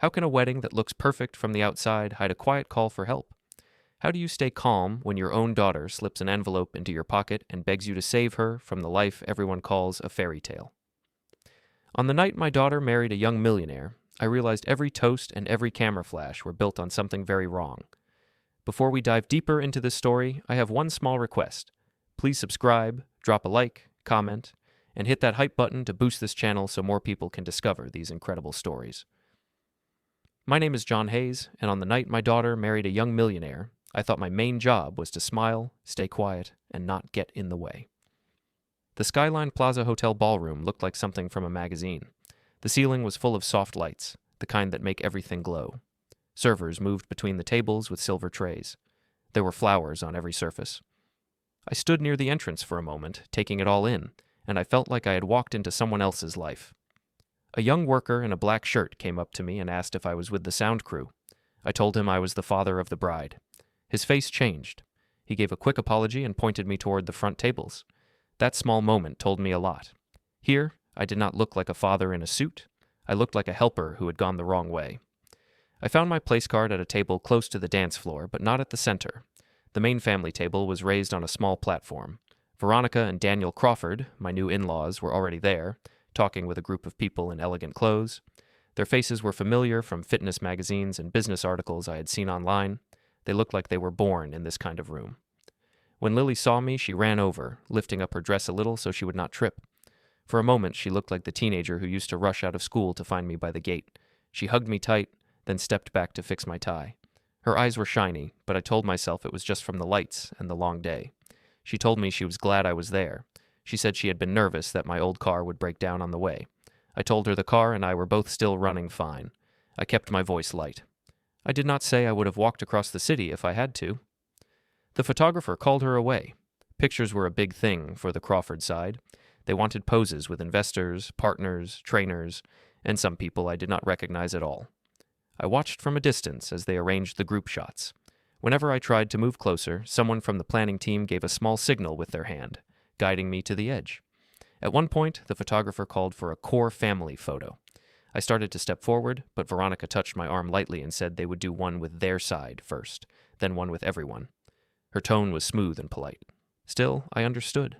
How can a wedding that looks perfect from the outside hide a quiet call for help? How do you stay calm when your own daughter slips an envelope into your pocket and begs you to save her from the life everyone calls a fairy tale? On the night my daughter married a young millionaire, I realized every toast and every camera flash were built on something very wrong. Before we dive deeper into this story, I have one small request. Please subscribe, drop a like, comment, and hit that hype button to boost this channel so more people can discover these incredible stories. My name is John Hayes, and on the night my daughter married a young millionaire, I thought my main job was to smile, stay quiet, and not get in the way. The Skyline Plaza Hotel ballroom looked like something from a magazine. The ceiling was full of soft lights, the kind that make everything glow. Servers moved between the tables with silver trays. There were flowers on every surface. I stood near the entrance for a moment, taking it all in, and I felt like I had walked into someone else's life. A young worker in a black shirt came up to me and asked if I was with the sound crew. I told him I was the father of the bride. His face changed. He gave a quick apology and pointed me toward the front tables. That small moment told me a lot. Here, I did not look like a father in a suit. I looked like a helper who had gone the wrong way. I found my place card at a table close to the dance floor, but not at the center. The main family table was raised on a small platform. Veronica and Daniel Crawford, my new in-laws, were already there, talking with a group of people in elegant clothes. Their faces were familiar from fitness magazines and business articles I had seen online. They looked like they were born in this kind of room. When Lily saw me, she ran over, lifting up her dress a little so she would not trip. For a moment, she looked like the teenager who used to rush out of school to find me by the gate. She hugged me tight, then stepped back to fix my tie. Her eyes were shiny, but I told myself it was just from the lights and the long day. She told me she was glad I was there. She said she had been nervous that my old car would break down on the way. I told her the car and I were both still running fine. I kept my voice light. I did not say I would have walked across the city if I had to. The photographer called her away. Pictures were a big thing for the Crawford side. They wanted poses with investors, partners, trainers, and some people I did not recognize at all. I watched from a distance as they arranged the group shots. Whenever I tried to move closer, someone from the planning team gave a small signal with their hand, guiding me to the edge. At one point, the photographer called for a core family photo. I started to step forward, but Veronica touched my arm lightly and said they would do one with their side first, then one with everyone. Her tone was smooth and polite. Still, I understood.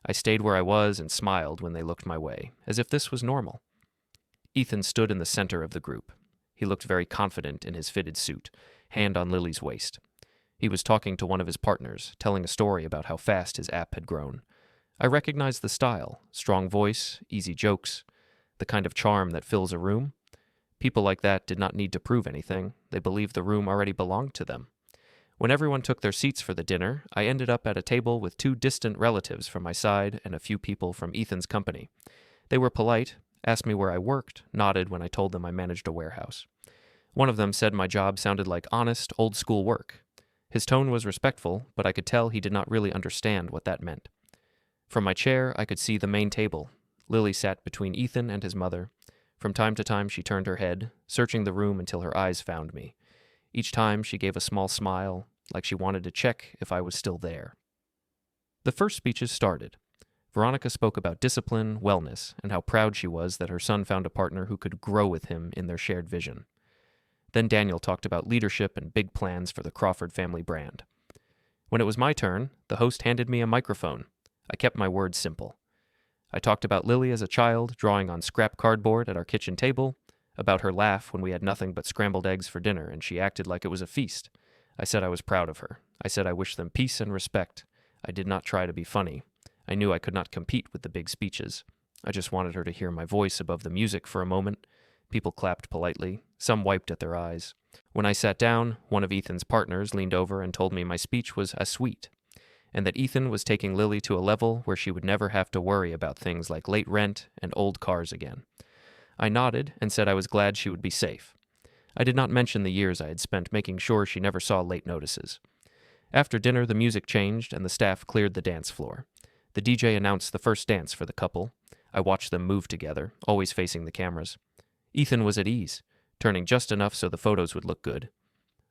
I stayed where I was and smiled when they looked my way, as if this was normal. Ethan stood in the center of the group. He looked very confident in his fitted suit, hand on Lily's waist. He was talking to one of his partners, telling a story about how fast his app had grown. I recognized the style, strong voice, easy jokes, the kind of charm that fills a room. People like that did not need to prove anything. They believed the room already belonged to them. When everyone took their seats for the dinner, I ended up at a table with two distant relatives from my side and a few people from Ethan's company. They were polite, asked me where I worked, nodded when I told them I managed a warehouse. One of them said my job sounded like honest, old-school work. His tone was respectful, but I could tell he did not really understand what that meant. From my chair, I could see the main table. Lily sat between Ethan and his mother. From time to time, she turned her head, searching the room until her eyes found me. Each time, she gave a small smile, like she wanted to check if I was still there. The first speeches started. Veronica spoke about discipline, wellness, and how proud she was that her son found a partner who could grow with him in their shared vision. Then Daniel talked about leadership and big plans for the Crawford family brand. When it was my turn, the host handed me a microphone. I kept my words simple. I talked about Lily as a child, drawing on scrap cardboard at our kitchen table, about her laugh when we had nothing but scrambled eggs for dinner and she acted like it was a feast. I said I was proud of her. I said I wished them peace and respect. I did not try to be funny. I knew I could not compete with the big speeches. I just wanted her to hear my voice above the music for a moment. People clapped politely. Some wiped at their eyes. When I sat down, one of Ethan's partners leaned over and told me my speech was a sweet, and that Ethan was taking Lily to a level where she would never have to worry about things like late rent and old cars again. I nodded and said I was glad she would be safe. I did not mention the years I had spent making sure she never saw late notices. After dinner, the music changed and the staff cleared the dance floor. The DJ announced the first dance for the couple. I watched them move together, always facing the cameras. Ethan was at ease, turning just enough so the photos would look good.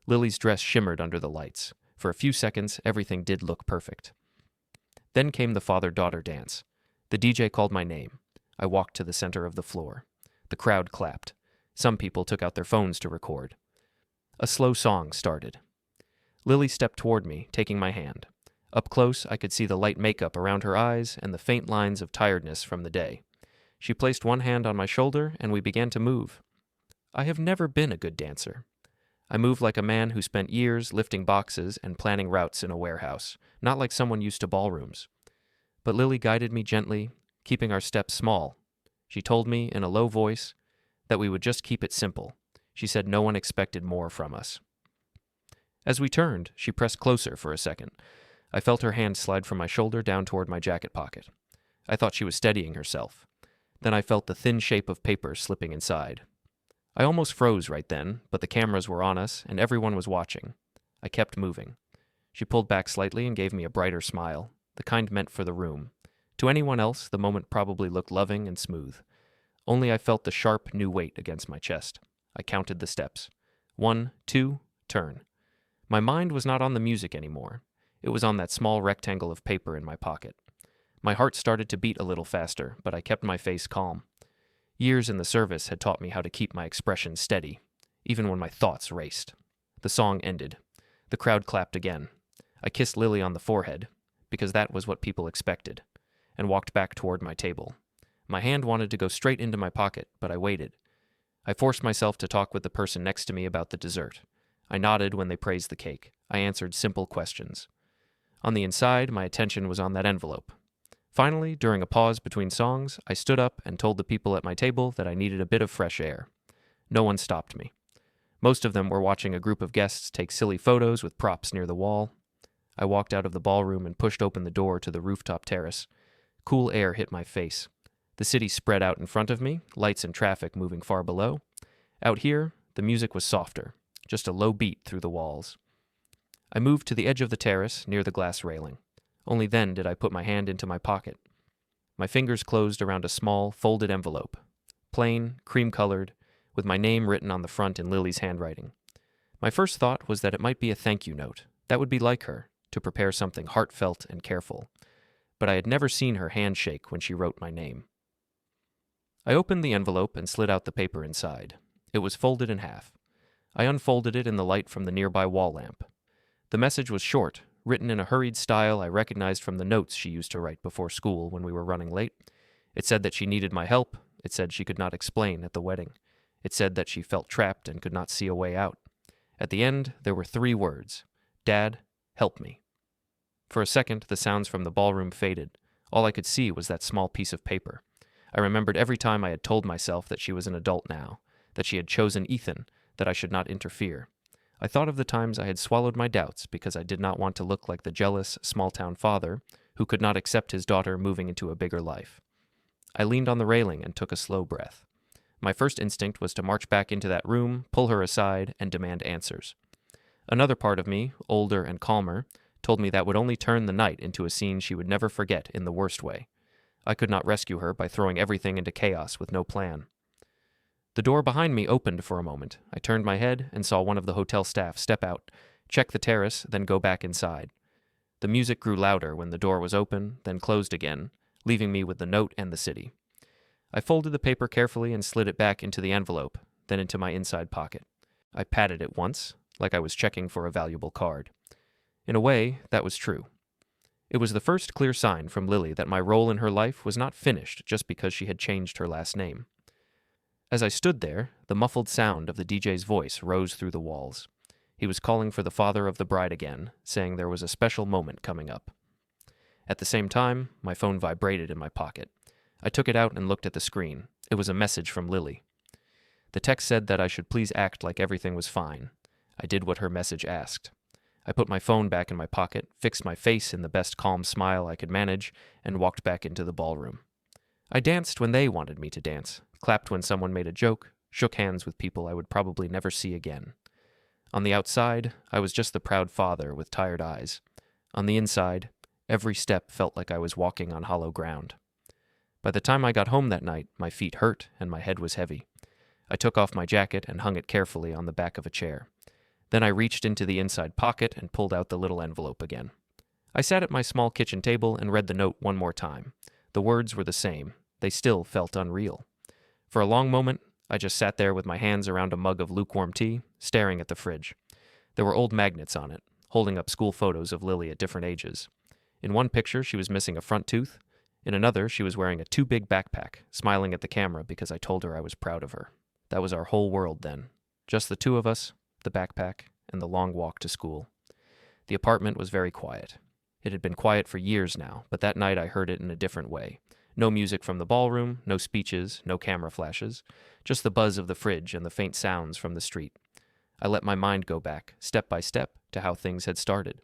Lily's dress shimmered under the lights. For a few seconds, everything did look perfect. Then came the father-daughter dance. The DJ called my name. I walked to the center of the floor. The crowd clapped. Some people took out their phones to record. A slow song started. Lily stepped toward me, taking my hand. Up close, I could see the light makeup around her eyes and the faint lines of tiredness from the day. She placed one hand on my shoulder, and we began to move. I have never been a good dancer. I moved like a man who spent years lifting boxes and planning routes in a warehouse, not like someone used to ballrooms. But Lily guided me gently, keeping our steps small. She told me in a low voice that we would just keep it simple. She said no one expected more from us. As we turned, she pressed closer for a second. I felt her hand slide from my shoulder down toward my jacket pocket. I thought she was steadying herself. Then I felt the thin shape of paper slipping inside. I almost froze right then, but the cameras were on us and everyone was watching. I kept moving. She pulled back slightly and gave me a brighter smile, the kind meant for the room. To anyone else, the moment probably looked loving and smooth. Only I felt the sharp new weight against my chest. I counted the steps. 1, 2, turn. My mind was not on the music anymore. It was on that small rectangle of paper in my pocket. My heart started to beat a little faster, but I kept my face calm. Years in the service had taught me how to keep my expression steady, even when my thoughts raced. The song ended. The crowd clapped again. I kissed Lily on the forehead, because that was what people expected, and walked back toward my table. My hand wanted to go straight into my pocket, but I waited. I forced myself to talk with the person next to me about the dessert. I nodded when they praised the cake. I answered simple questions. On the inside, my attention was on that envelope. Finally, during a pause between songs, I stood up and told the people at my table that I needed a bit of fresh air. No one stopped me. Most of them were watching a group of guests take silly photos with props near the wall. I walked out of the ballroom and pushed open the door to the rooftop terrace. Cool air hit my face. The city spread out in front of me, lights and traffic moving far below. Out here, the music was softer, just a low beat through the walls. I moved to the edge of the terrace, near the glass railing. Only then did I put my hand into my pocket. My fingers closed around a small, folded envelope. Plain, cream-colored, with my name written on the front in Lily's handwriting. My first thought was that it might be a thank you note. That would be like her, to prepare something heartfelt and careful. But I had never seen her hand shake when she wrote my name. I opened the envelope and slid out the paper inside. It was folded in half. I unfolded it in the light from the nearby wall lamp. The message was short, written in a hurried style I recognized from the notes she used to write before school when we were running late. It said that she needed my help. It said she could not explain at the wedding. It said that she felt trapped and could not see a way out. At the end, there were 3 words. Dad, help me. For a second, the sounds from the ballroom faded. All I could see was that small piece of paper. I remembered every time I had told myself that she was an adult now, that she had chosen Ethan, that I should not interfere. I thought of the times I had swallowed my doubts because I did not want to look like the jealous, small-town father who could not accept his daughter moving into a bigger life. I leaned on the railing and took a slow breath. My first instinct was to march back into that room, pull her aside, and demand answers. Another part of me, older and calmer, told me that would only turn the night into a scene she would never forget in the worst way. I could not rescue her by throwing everything into chaos with no plan. The door behind me opened for a moment. I turned my head and saw one of the hotel staff step out, check the terrace, then go back inside. The music grew louder when the door was open, then closed again, leaving me with the note and the city. I folded the paper carefully and slid it back into the envelope, then into my inside pocket. I patted it once, like I was checking for a valuable card. In a way, that was true. It was the first clear sign from Lily that my role in her life was not finished just because she had changed her last name. As I stood there, the muffled sound of the DJ's voice rose through the walls. He was calling for the father of the bride again, saying there was a special moment coming up. At the same time, my phone vibrated in my pocket. I took it out and looked at the screen. It was a message from Lily. The text said that I should please act like everything was fine. I did what her message asked. I put my phone back in my pocket, fixed my face in the best calm smile I could manage, and walked back into the ballroom. I danced when they wanted me to dance, clapped when someone made a joke, shook hands with people I would probably never see again. On the outside, I was just the proud father with tired eyes. On the inside, every step felt like I was walking on hollow ground. By the time I got home that night, my feet hurt and my head was heavy. I took off my jacket and hung it carefully on the back of a chair. Then I reached into the inside pocket and pulled out the little envelope again. I sat at my small kitchen table and read the note one more time. The words were the same. They still felt unreal. For a long moment, I just sat there with my hands around a mug of lukewarm tea, staring at the fridge. There were old magnets on it, holding up school photos of Lily at different ages. In one picture, she was missing a front tooth. In another, she was wearing a too big backpack, smiling at the camera because I told her I was proud of her. That was our whole world then. Just the two of us, the backpack, and the long walk to school. The apartment was very quiet. It had been quiet for years now, but that night I heard it in a different way. No music from the ballroom, no speeches, no camera flashes, just the buzz of the fridge and the faint sounds from the street. I let my mind go back, step by step, to how things had started.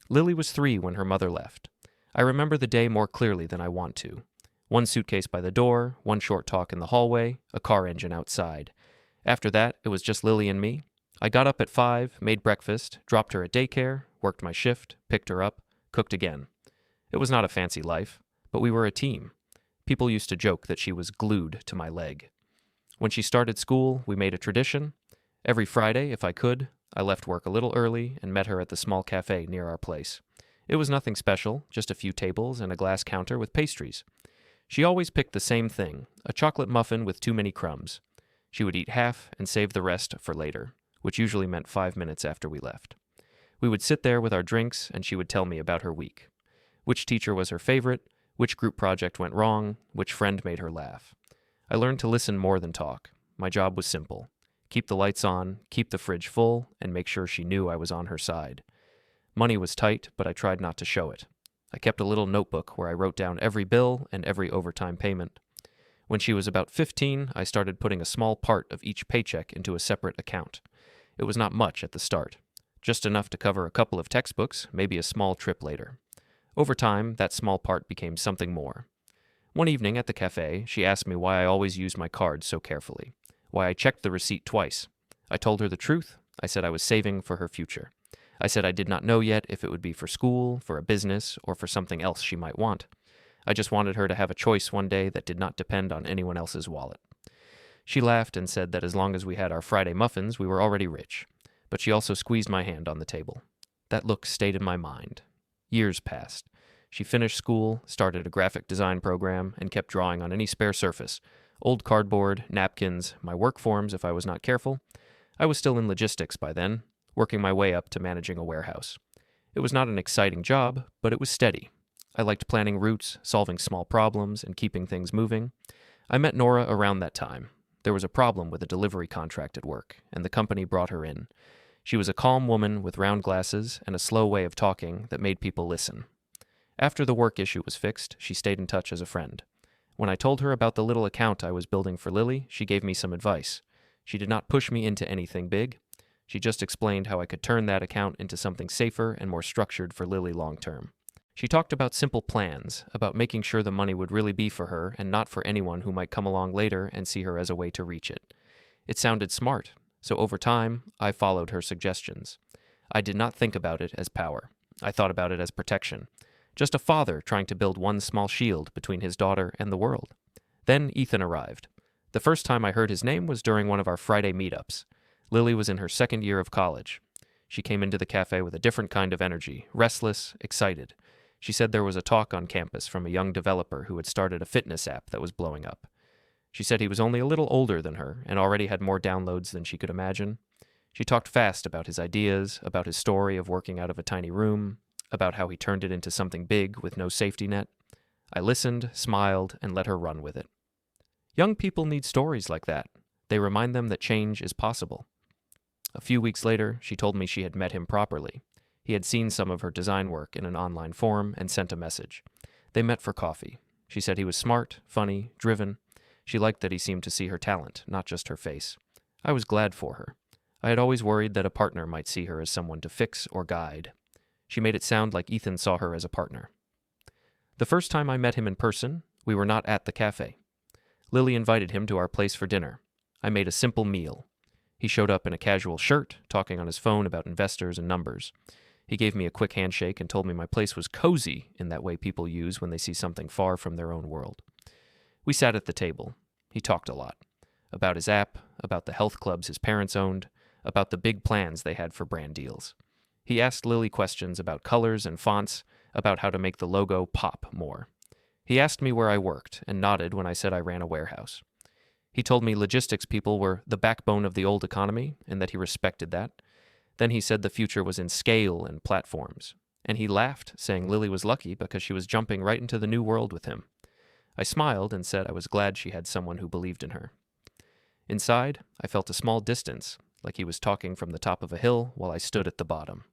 Lily was 3 when her mother left. I remember the day more clearly than I want to. One suitcase by the door, one short talk in the hallway, a car engine outside. After that, it was just Lily and me. I got up at 5, made breakfast, dropped her at daycare, worked my shift, picked her up, cooked again. It was not a fancy life, but we were a team. People used to joke that she was glued to my leg. When she started school, we made a tradition. Every Friday, if I could, I left work a little early and met her at the small cafe near our place. It was nothing special, just a few tables and a glass counter with pastries. She always picked the same thing, a chocolate muffin with too many crumbs. She would eat half and save the rest for later, which usually meant 5 minutes after we left. We would sit there with our drinks, and she would tell me about her week. Which teacher was her favorite, which group project went wrong, which friend made her laugh. I learned to listen more than talk. My job was simple. Keep the lights on, keep the fridge full, and make sure she knew I was on her side. Money was tight, but I tried not to show it. I kept a little notebook where I wrote down every bill and every overtime payment. When she was about 15, I started putting a small part of each paycheck into a separate account. It was not much at the start, just enough to cover a couple of textbooks, maybe a small trip later. Over time, that small part became something more. One evening at the cafe, she asked me why I always used my cards so carefully, why I checked the receipt twice. I told her the truth. I said I was saving for her future. I said I did not know yet if it would be for school, for a business, or for something else she might want. I just wanted her to have a choice one day that did not depend on anyone else's wallet. She laughed and said that as long as we had our Friday muffins, we were already rich. But she also squeezed my hand on the table. That look stayed in my mind. Years passed. She finished school, started a graphic design program, and kept drawing on any spare surface. Old cardboard, napkins, my work forms if I was not careful. I was still in logistics by then, working my way up to managing a warehouse. It was not an exciting job, but it was steady. I liked planning routes, solving small problems, and keeping things moving. I met Nora around that time. There was a problem with a delivery contract at work, and the company brought her in. She was a calm woman with round glasses and a slow way of talking that made people listen. After the work issue was fixed, she stayed in touch as a friend. When I told her about the little account I was building for Lily, she gave me some advice. She did not push me into anything big. She just explained how I could turn that account into something safer and more structured for Lily long term. She talked about simple plans, about making sure the money would really be for her and not for anyone who might come along later and see her as a way to reach it. It sounded smart, so over time, I followed her suggestions. I did not think about it as power. I thought about it as protection. Just a father trying to build one small shield between his daughter and the world. Then Ethan arrived. The first time I heard his name was during one of our Friday meetups. Lily was in her second year of college. She came into the cafe with a different kind of energy, restless, excited. She said there was a talk on campus from a young developer who had started a fitness app that was blowing up. She said he was only a little older than her and already had more downloads than she could imagine. She talked fast about his ideas, about his story of working out of a tiny room, about how he turned it into something big with no safety net. I listened, smiled, and let her run with it. Young people need stories like that. They remind them that change is possible. A few weeks later, she told me she had met him properly. He had seen some of her design work in an online forum and sent a message. They met for coffee. She said he was smart, funny, driven. She liked that he seemed to see her talent, not just her face. I was glad for her. I had always worried that a partner might see her as someone to fix or guide. She made it sound like Ethan saw her as a partner. The first time I met him in person, we were not at the cafe. Lily invited him to our place for dinner. I made a simple meal. He showed up in a casual shirt, talking on his phone about investors and numbers. He gave me a quick handshake and told me my place was cozy in that way people use when they see something far from their own world. We sat at the table. He talked a lot. About his app, about the health clubs his parents owned, about the big plans they had for brand deals. He asked Lily questions about colors and fonts, about how to make the logo pop more. He asked me where I worked and nodded when I said I ran a warehouse. He told me logistics people were the backbone of the old economy and that he respected that. Then he said the future was in scale and platforms. And he laughed, saying Lily was lucky because she was jumping right into the new world with him. I smiled and said I was glad she had someone who believed in her. Inside, I felt a small distance, like he was talking from the top of a hill while I stood at the bottom.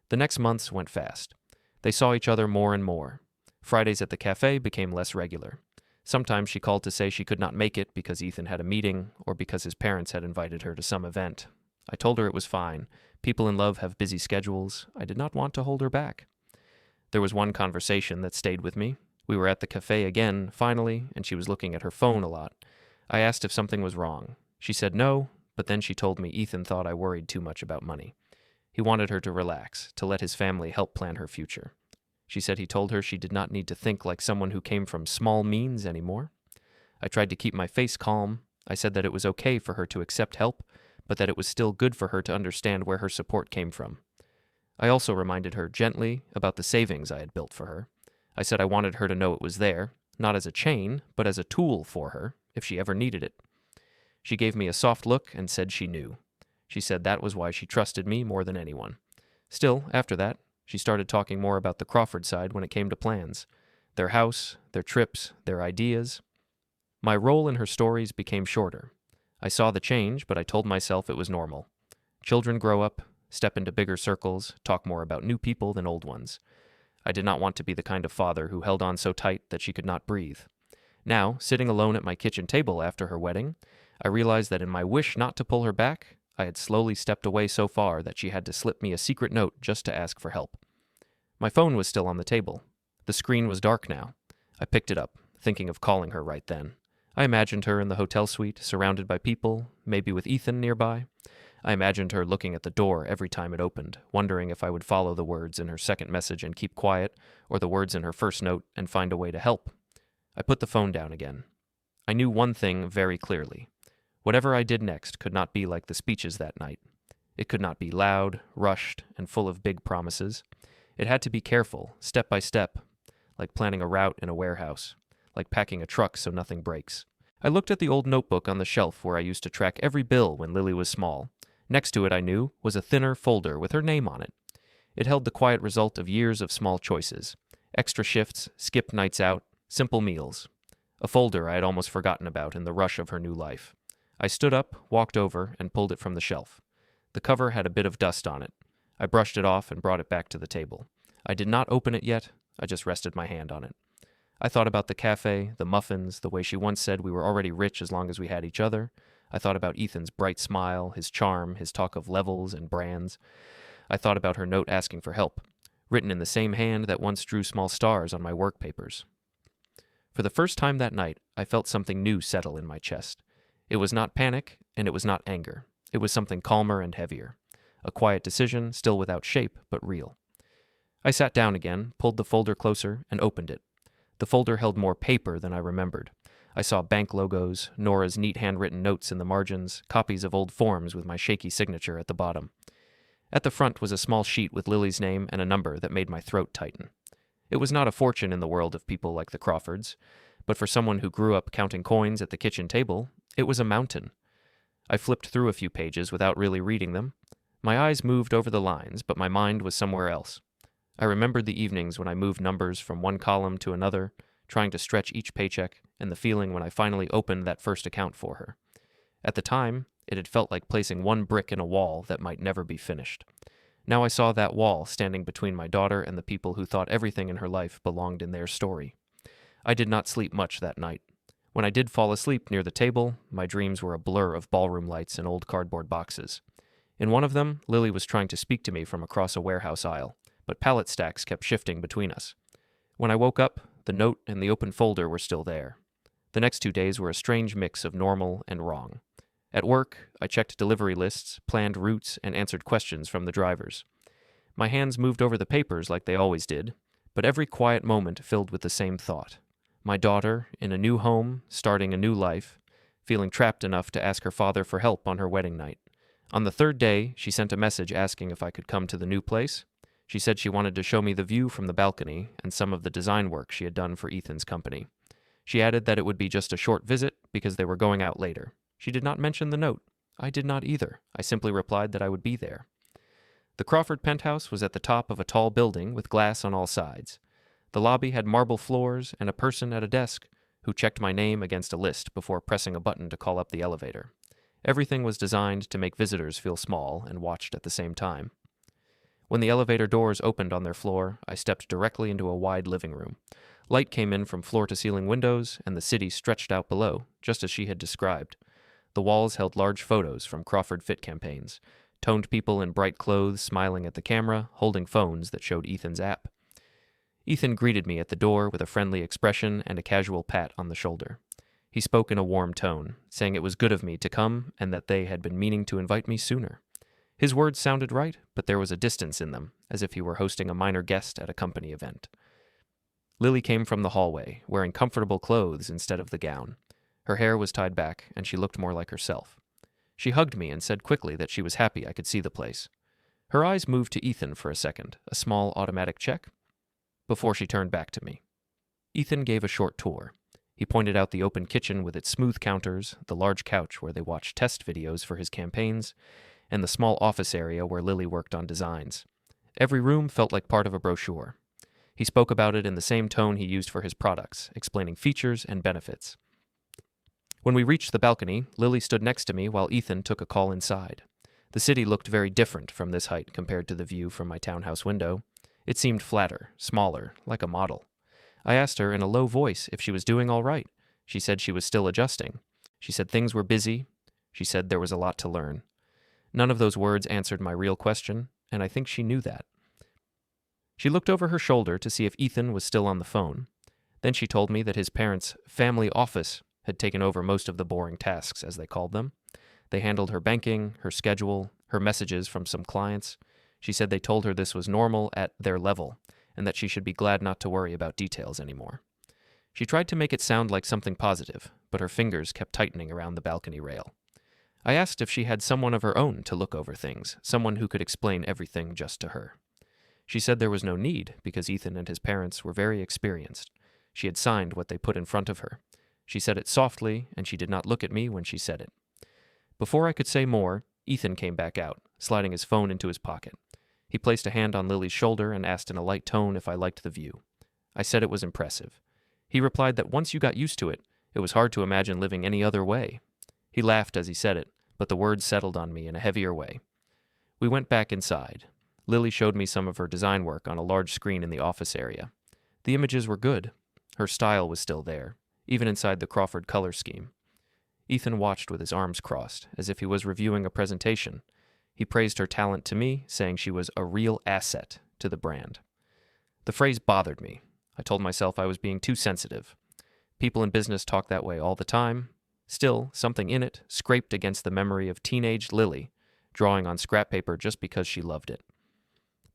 The next months went fast. They saw each other more and more. Fridays at the cafe became less regular. Sometimes she called to say she could not make it because Ethan had a meeting or because his parents had invited her to some event. I told her it was fine. People in love have busy schedules. I did not want to hold her back. There was one conversation that stayed with me. We were at the cafe again, finally, and she was looking at her phone a lot. I asked if something was wrong. She said no, but then she told me Ethan thought I worried too much about money. He wanted her to relax, to let his family help plan her future. She said he told her she did not need to think like someone who came from small means anymore. I tried to keep my face calm. I said that it was okay for her to accept help, but that it was still good for her to understand where her support came from. I also reminded her gently about the savings I had built for her. I said I wanted her to know it was there, not as a chain, but as a tool for her, if she ever needed it. She gave me a soft look and said she knew. She said that was why she trusted me more than anyone. Still, after that, she started talking more about the Crawford side when it came to plans. Their house, their trips, their ideas. My role in her stories became shorter. I saw the change, but I told myself it was normal. Children grow up, step into bigger circles, talk more about new people than old ones. I did not want to be the kind of father who held on so tight that she could not breathe. Now, sitting alone at my kitchen table after her wedding, I realized that in my wish not to pull her back, I had slowly stepped away so far that she had to slip me a secret note just to ask for help. My phone was still on the table. The screen was dark now. I picked it up, thinking of calling her right then. I imagined her in the hotel suite, surrounded by people, maybe with Ethan nearby. I imagined her looking at the door every time it opened, wondering if I would follow the words in her second message and keep quiet, or the words in her first note and find a way to help. I put the phone down again. I knew one thing very clearly. Whatever I did next could not be like the speeches that night. It could not be loud, rushed, and full of big promises. It had to be careful, step by step, like planning a route in a warehouse, like packing a truck so nothing breaks. I looked at the old notebook on the shelf where I used to track every bill when Lily was small. Next to it, I knew, was a thinner folder with her name on it. It held the quiet result of years of small choices. Extra shifts, skipped nights out, simple meals. A folder I had almost forgotten about in the rush of her new life. I stood up, walked over, and pulled it from the shelf. The cover had a bit of dust on it. I brushed it off and brought it back to the table. I did not open it yet. I just rested my hand on it. I thought about the cafe, the muffins, the way she once said we were already rich as long as we had each other. I thought about Ethan's bright smile, his charm, his talk of levels and brands. I thought about her note asking for help, written in the same hand that once drew small stars on my work papers. For the first time that night, I felt something new settle in my chest. It was not panic, and it was not anger. It was something calmer and heavier. A quiet decision, still without shape, but real. I sat down again, pulled the folder closer, and opened it. The folder held more paper than I remembered. I saw bank logos, Nora's neat handwritten notes in the margins, copies of old forms with my shaky signature at the bottom. At the front was a small sheet with Lily's name and a number that made my throat tighten. It was not a fortune in the world of people like the Crawfords, but for someone who grew up counting coins at the kitchen table, it was a mountain. I flipped through a few pages without really reading them. My eyes moved over the lines, but my mind was somewhere else. I remembered the evenings when I moved numbers from one column to another, trying to stretch each paycheck, and the feeling when I finally opened that first account for her. At the time, it had felt like placing one brick in a wall that might never be finished. Now I saw that wall standing between my daughter and the people who thought everything in her life belonged in their story. I did not sleep much that night. When I did fall asleep near the table, my dreams were a blur of ballroom lights and old cardboard boxes. In one of them, Lily was trying to speak to me from across a warehouse aisle, but pallet stacks kept shifting between us. When I woke up, the note and the open folder were still there. The next 2 days were a strange mix of normal and wrong. At work, I checked delivery lists, planned routes, and answered questions from the drivers. My hands moved over the papers like they always did, but every quiet moment filled with the same thought. My daughter, in a new home, starting a new life, feeling trapped enough to ask her father for help on her wedding night. On the 3rd day, she sent a message asking if I could come to the new place. She said she wanted to show me the view from the balcony and some of the design work she had done for Ethan's company. She added that it would be just a short visit because they were going out later. She did not mention the note. I did not either. I simply replied that I would be there. The Crawford penthouse was at the top of a tall building with glass on all sides. The lobby had marble floors and a person at a desk who checked my name against a list before pressing a button to call up the elevator. Everything was designed to make visitors feel small and watched at the same time. When the elevator doors opened on their floor, I stepped directly into a wide living room. Light came in from floor-to-ceiling windows, and the city stretched out below, just as she had described. The walls held large photos from Crawford Fit campaigns, toned people in bright clothes smiling at the camera, holding phones that showed Ethan's app. Ethan greeted me at the door with a friendly expression and a casual pat on the shoulder. He spoke in a warm tone, saying it was good of me to come and that they had been meaning to invite me sooner. His words sounded right, but there was a distance in them, as if he were hosting a minor guest at a company event. Lily came from the hallway, wearing comfortable clothes instead of the gown. Her hair was tied back, and she looked more like herself. She hugged me and said quickly that she was happy I could see the place. Her eyes moved to Ethan for a second, a small automatic check, before she turned back to me. Ethan gave a short tour. He pointed out the open kitchen with its smooth counters, the large couch where they watched test videos for his campaigns, and the small office area where Lily worked on designs. Every room felt like part of a brochure. He spoke about it in the same tone he used for his products, explaining features and benefits. When we reached the balcony, Lily stood next to me while Ethan took a call inside. The city looked very different from this height compared to the view from my townhouse window. It seemed flatter, smaller, like a model. I asked her in a low voice if she was doing all right. She said she was still adjusting. She said things were busy. She said there was a lot to learn. None of those words answered my real question, and I think she knew that. She looked over her shoulder to see if Ethan was still on the phone. Then she told me that his parents' family office had taken over most of the boring tasks, as they called them. They handled her banking, her schedule, her messages from some clients. She said they told her this was normal at their level, and that she should be glad not to worry about details anymore. She tried to make it sound like something positive, but her fingers kept tightening around the balcony rail. I asked if she had someone of her own to look over things, someone who could explain everything just to her. She said there was no need, because Ethan and his parents were very experienced. She had signed what they put in front of her. She said it softly, and she did not look at me when she said it. Before I could say more, Ethan came back out, sliding his phone into his pocket. He placed a hand on Lily's shoulder and asked in a light tone if I liked the view. I said it was impressive. He replied that once you got used to it, it was hard to imagine living any other way. He laughed as he said it, but the words settled on me in a heavier way. We went back inside. Lily showed me some of her design work on a large screen in the office area. The images were good. Her style was still there, even inside the Crawford color scheme. Ethan watched with his arms crossed, as if he was reviewing a presentation. He praised her talent to me, saying she was a real asset to the brand. The phrase bothered me. I told myself I was being too sensitive. People in business talk that way all the time. Still, something in it scraped against the memory of teenage Lily, drawing on scrap paper just because she loved it.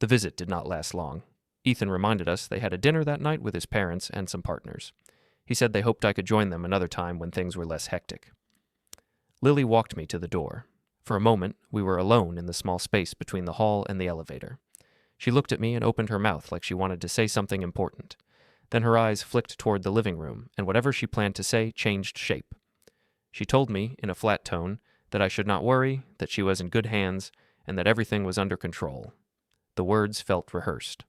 The visit did not last long. Ethan reminded us they had a dinner that night with his parents and some partners. He said they hoped I could join them another time when things were less hectic. Lily walked me to the door. For a moment, we were alone in the small space between the hall and the elevator. She looked at me and opened her mouth like she wanted to say something important. Then her eyes flicked toward the living room, and whatever she planned to say changed shape. She told me, in a flat tone, that I should not worry, that she was in good hands, and that everything was under control. The words felt rehearsed.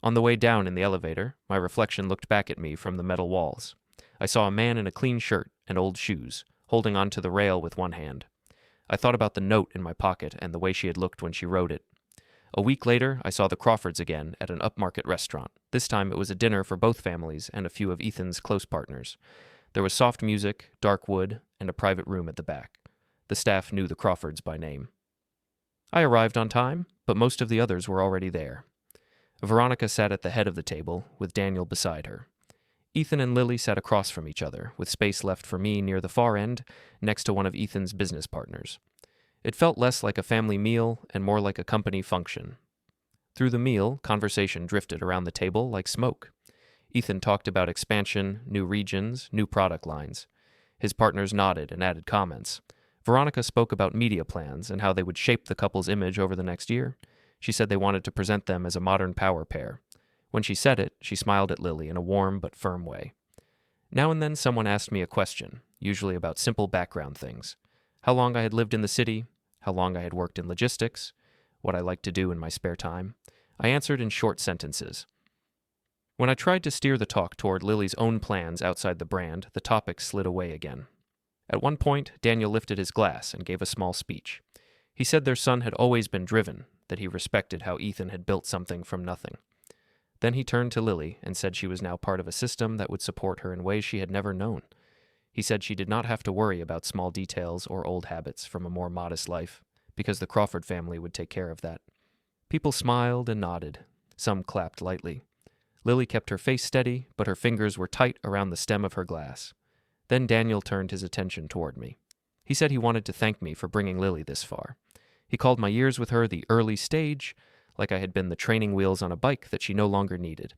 On the way down in the elevator, my reflection looked back at me from the metal walls. I saw a man in a clean shirt and old shoes, holding onto the rail with one hand. I thought about the note in my pocket and the way she had looked when she wrote it. A week later, I saw the Crawfords again at an upmarket restaurant. This time it was a dinner for both families and a few of Ethan's close partners. There was soft music, dark wood, and a private room at the back. The staff knew the Crawfords by name. I arrived on time, but most of the others were already there. Veronica sat at the head of the table, with Daniel beside her. Ethan and Lily sat across from each other, with space left for me near the far end, next to one of Ethan's business partners. It felt less like a family meal and more like a company function. Through the meal, conversation drifted around the table like smoke. Ethan talked about expansion, new regions, new product lines. His partners nodded and added comments. Veronica spoke about media plans and how they would shape the couple's image over the next year. She said they wanted to present them as a modern power pair. When she said it, she smiled at Lily in a warm but firm way. Now and then someone asked me a question, usually about simple background things. How long I had lived in the city, how long I had worked in logistics, what I liked to do in my spare time. I answered in short sentences. When I tried to steer the talk toward Lily's own plans outside the brand, the topic slid away again. At one point, Daniel lifted his glass and gave a small speech. He said their son had always been driven, that he respected how Ethan had built something from nothing. Then he turned to Lily and said she was now part of a system that would support her in ways she had never known. He said she did not have to worry about small details or old habits from a more modest life, because the Crawford family would take care of that. People smiled and nodded. Some clapped lightly. Lily kept her face steady, but her fingers were tight around the stem of her glass. Then Daniel turned his attention toward me. He said he wanted to thank me for bringing Lily this far. He called my years with her the early stage, like I had been the training wheels on a bike that she no longer needed.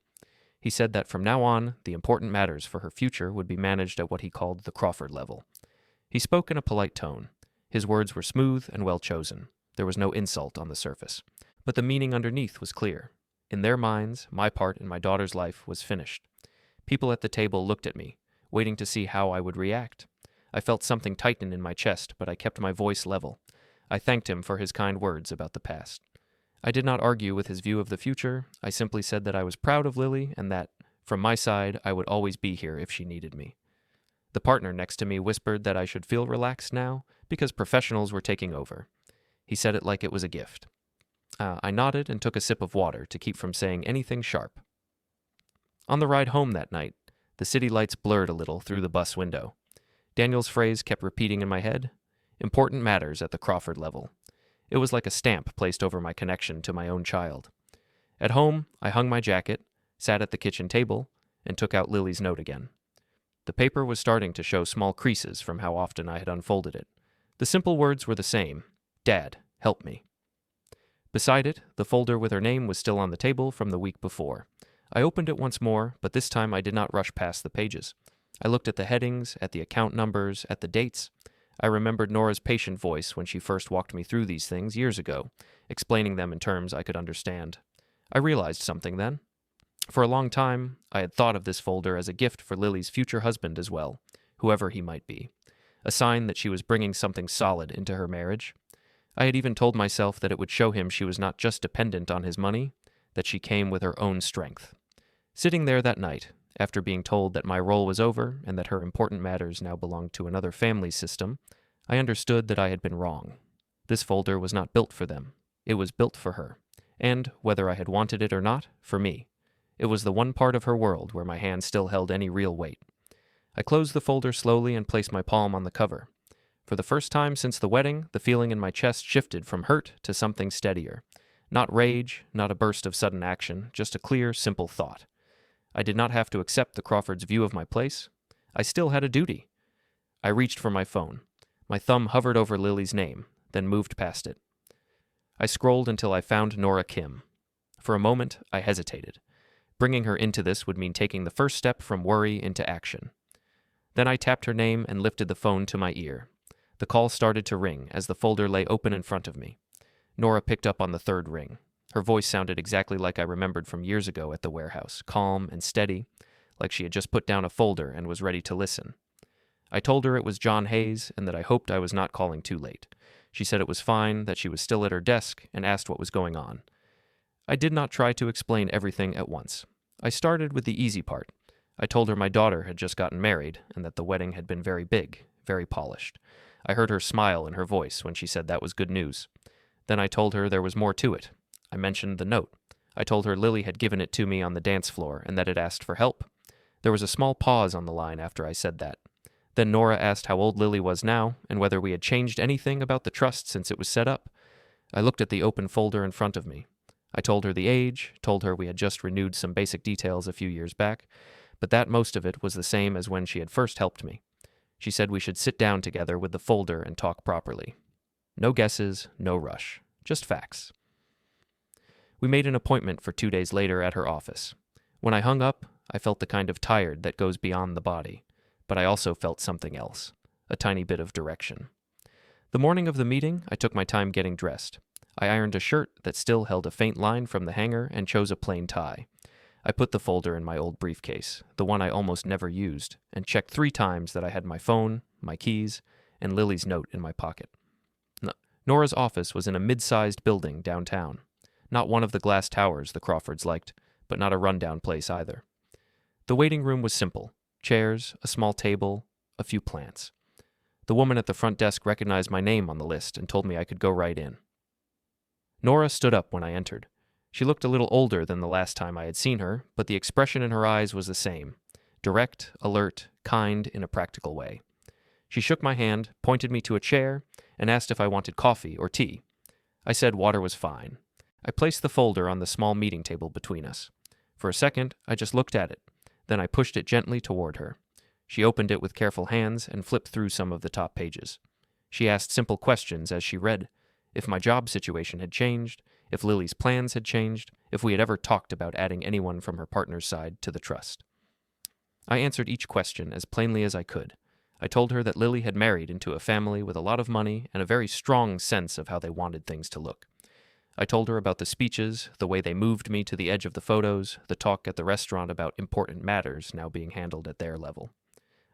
He said that from now on, the important matters for her future would be managed at what he called the Crawford level. He spoke in a polite tone. His words were smooth and well chosen. There was no insult on the surface. But the meaning underneath was clear. In their minds, my part in my daughter's life was finished. People at the table looked at me, waiting to see how I would react. I felt something tighten in my chest, but I kept my voice level. I thanked him for his kind words about the past. I did not argue with his view of the future. I simply said that I was proud of Lily and that, from my side, I would always be here if she needed me. The partner next to me whispered that I should feel relaxed now because professionals were taking over. He said it like it was a gift. I nodded and took a sip of water to keep from saying anything sharp. On the ride home that night, the city lights blurred a little through the bus window. Daniel's phrase kept repeating in my head, "Important matters at the Crawford level." It was like a stamp placed over my connection to my own child. At home, I hung my jacket, sat at the kitchen table, and took out Lily's note again. The paper was starting to show small creases from how often I had unfolded it. The simple words were the same, "Dad, help me." Beside it, the folder with her name was still on the table from the week before. I opened it once more, but this time I did not rush past the pages. I looked at the headings, at the account numbers, at the dates. I remembered Nora's patient voice when she first walked me through these things years ago, explaining them in terms I could understand. I realized something then. For a long time, I had thought of this folder as a gift for Lily's future husband as well, whoever he might be, a sign that she was bringing something solid into her marriage. I had even told myself that it would show him she was not just dependent on his money, that she came with her own strength. Sitting there that night, after being told that my role was over and that her important matters now belonged to another family system, I understood that I had been wrong. This folder was not built for them. It was built for her. And, whether I had wanted it or not, for me. It was the one part of her world where my hand still held any real weight. I closed the folder slowly and placed my palm on the cover. For the first time since the wedding, the feeling in my chest shifted from hurt to something steadier. Not rage, not a burst of sudden action, just a clear, simple thought. I did not have to accept the Crawfords' view of my place. I still had a duty. I reached for my phone. My thumb hovered over Lily's name, then moved past it. I scrolled until I found Nora Kim. For a moment, I hesitated. Bringing her into this would mean taking the first step from worry into action. Then I tapped her name and lifted the phone to my ear. The call started to ring as the folder lay open in front of me. Nora picked up on the third ring. Her voice sounded exactly like I remembered from years ago at the warehouse, calm and steady, like she had just put down a folder and was ready to listen. I told her it was John Hayes and that I hoped I was not calling too late. She said it was fine, that she was still at her desk, and asked what was going on. I did not try to explain everything at once. I started with the easy part. I told her my daughter had just gotten married and that the wedding had been very big, very polished. I heard her smile in her voice when she said that was good news. Then I told her there was more to it. I mentioned the note. I told her Lily had given it to me on the dance floor and that it asked for help. There was a small pause on the line after I said that. Then Nora asked how old Lily was now and whether we had changed anything about the trust since it was set up. I looked at the open folder in front of me. I told her the age, told her we had just renewed some basic details a few years back, but that most of it was the same as when she had first helped me. She said we should sit down together with the folder and talk properly. No guesses, no rush, just facts. We made an appointment for 2 days later at her office. When I hung up, I felt the kind of tired that goes beyond the body, but I also felt something else, a tiny bit of direction. The morning of the meeting, I took my time getting dressed. I ironed a shirt that still held a faint line from the hanger and chose a plain tie. I put the folder in my old briefcase, the one I almost never used, and checked 3 times that I had my phone, my keys, and Lily's note in my pocket. Nora's office was in a mid-sized building downtown. Not one of the glass towers the Crawfords liked, but not a rundown place either. The waiting room was simple: chairs, a small table, a few plants. The woman at the front desk recognized my name on the list and told me I could go right in. Nora stood up when I entered. She looked a little older than the last time I had seen her, but the expression in her eyes was the same: direct, alert, kind in a practical way. She shook my hand, pointed me to a chair, and asked if I wanted coffee or tea. I said water was fine. I placed the folder on the small meeting table between us. For a second, I just looked at it. Then I pushed it gently toward her. She opened it with careful hands and flipped through some of the top pages. She asked simple questions as she read: if my job situation had changed, if Lily's plans had changed, if we had ever talked about adding anyone from her partner's side to the trust. I answered each question as plainly as I could. I told her that Lily had married into a family with a lot of money and a very strong sense of how they wanted things to look. I told her about the speeches, the way they moved me to the edge of the photos, the talk at the restaurant about important matters now being handled at their level.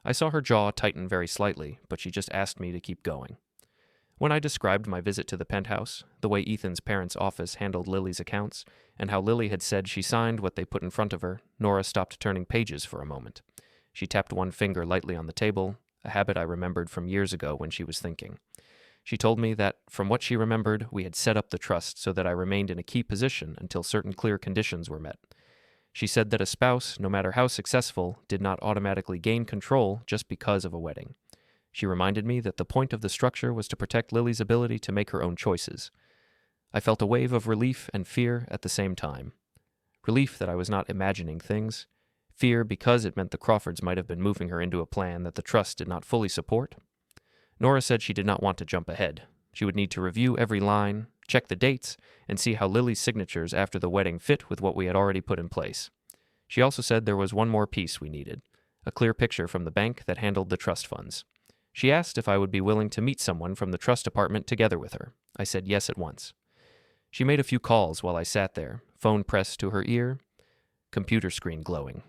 I saw her jaw tighten very slightly, but she just asked me to keep going. When I described my visit to the penthouse, the way Ethan's parents' office handled Lily's accounts, and how Lily had said she signed what they put in front of her, Nora stopped turning pages for a moment. She tapped one finger lightly on the table, a habit I remembered from years ago when she was thinking. She told me that, from what she remembered, we had set up the trust so that I remained in a key position until certain clear conditions were met. She said that a spouse, no matter how successful, did not automatically gain control just because of a wedding. She reminded me that the point of the structure was to protect Lily's ability to make her own choices. I felt a wave of relief and fear at the same time. Relief that I was not imagining things. Fear because it meant the Crawfords might have been moving her into a plan that the trust did not fully support. Nora said she did not want to jump ahead. She would need to review every line, check the dates, and see how Lily's signatures after the wedding fit with what we had already put in place. She also said there was one more piece we needed: a clear picture from the bank that handled the trust funds. She asked if I would be willing to meet someone from the trust department together with her. I said yes at once. She made a few calls while I sat there, phone pressed to her ear, computer screen glowing.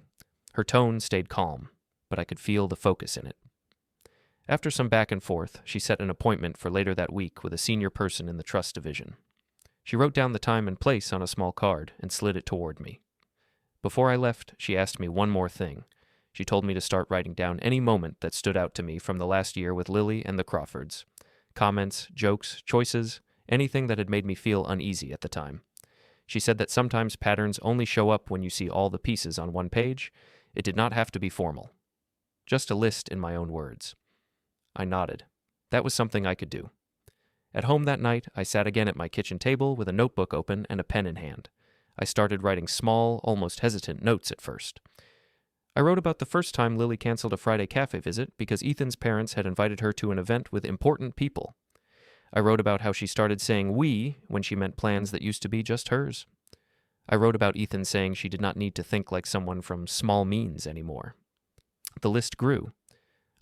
Her tone stayed calm, but I could feel the focus in it. After some back and forth, she set an appointment for later that week with a senior person in the trust division. She wrote down the time and place on a small card and slid it toward me. Before I left, she asked me one more thing. She told me to start writing down any moment that stood out to me from the last year with Lily and the Crawfords. Comments, jokes, choices, anything that had made me feel uneasy at the time. She said that sometimes patterns only show up when you see all the pieces on one page. It did not have to be formal. Just a list in my own words. I nodded. That was something I could do. At home that night, I sat again at my kitchen table with a notebook open and a pen in hand. I started writing small, almost hesitant notes at first. I wrote about the first time Lily canceled a Friday cafe visit because Ethan's parents had invited her to an event with important people. I wrote about how she started saying we when she meant plans that used to be just hers. I wrote about Ethan saying she did not need to think like someone from small means anymore. The list grew.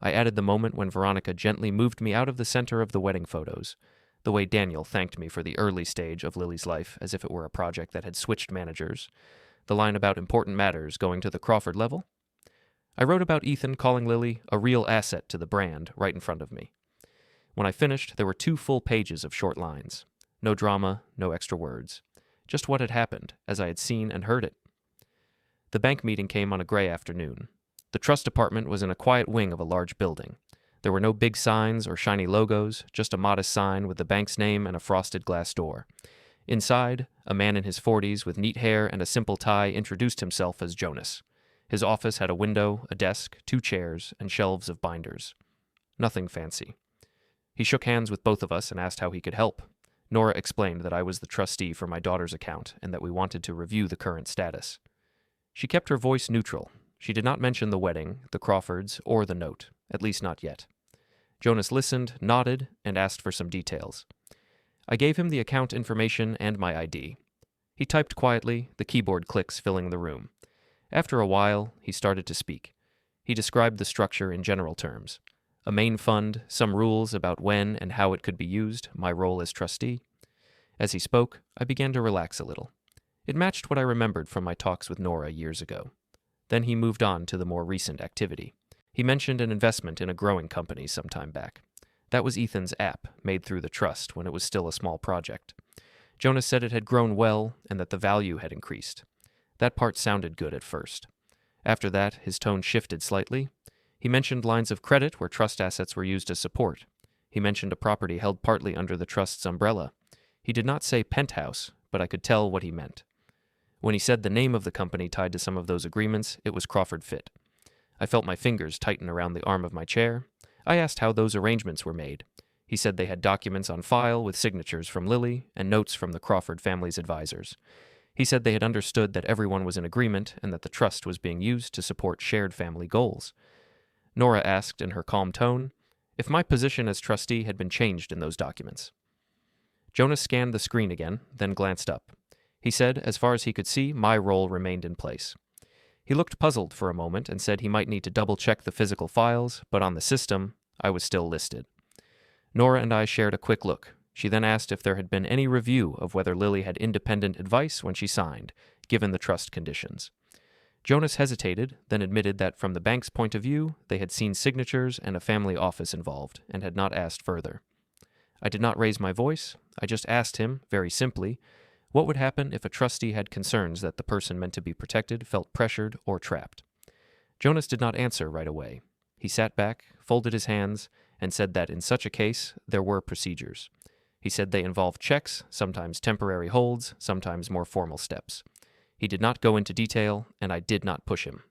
I added the moment when Veronica gently moved me out of the center of the wedding photos, the way Daniel thanked me for the early stage of Lily's life as if it were a project that had switched managers, the line about important matters going to the Crawford level. I wrote about Ethan calling Lily a real asset to the brand right in front of me. When I finished, there were 2 full pages of short lines. No drama, no extra words. Just what had happened, as I had seen and heard it. The bank meeting came on a gray afternoon. The trust department was in a quiet wing of a large building. There were no big signs or shiny logos, just a modest sign with the bank's name and a frosted glass door. Inside, a man in his 40s with neat hair and a simple tie introduced himself as Jonas. His office had a window, a desk, 2 chairs, and shelves of binders. Nothing fancy. He shook hands with both of us and asked how he could help. Nora explained that I was the trustee for my daughter's account and that we wanted to review the current status. She kept her voice neutral. She did not mention the wedding, the Crawfords, or the note, at least not yet. Jonas listened, nodded, and asked for some details. I gave him the account information and my ID. He typed quietly, the keyboard clicks filling the room. After a while, he started to speak. He described the structure in general terms. A main fund, some rules about when and how it could be used, my role as trustee. As he spoke, I began to relax a little. It matched what I remembered from my talks with Nora years ago. Then he moved on to the more recent activity. He mentioned an investment in a growing company some time back. That was Ethan's app, made through the trust when it was still a small project. Jonas said it had grown well and that the value had increased. That part sounded good at first. After that, his tone shifted slightly. He mentioned lines of credit where trust assets were used as support. He mentioned a property held partly under the trust's umbrella. He did not say penthouse, but I could tell what he meant. When he said the name of the company tied to some of those agreements, it was Crawford Fit. I felt my fingers tighten around the arm of my chair. I asked how those arrangements were made. He said they had documents on file with signatures from Lily and notes from the Crawford family's advisors. He said they had understood that everyone was in agreement and that the trust was being used to support shared family goals. Nora asked in her calm tone if my position as trustee had been changed in those documents. Jonas scanned the screen again, then glanced up. He said, as far as he could see, my role remained in place. He looked puzzled for a moment and said he might need to double-check the physical files, but on the system, I was still listed. Nora and I shared a quick look. She then asked if there had been any review of whether Lily had independent advice when she signed, given the trust conditions. Jonas hesitated, then admitted that from the bank's point of view, they had seen signatures and a family office involved, and had not asked further. I did not raise my voice. I just asked him, very simply, what would happen if a trustee had concerns that the person meant to be protected felt pressured or trapped. Jonas did not answer right away. He sat back, folded his hands, and said that in such a case, there were procedures. He said they involved checks, sometimes temporary holds, sometimes more formal steps. He did not go into detail, and I did not push him.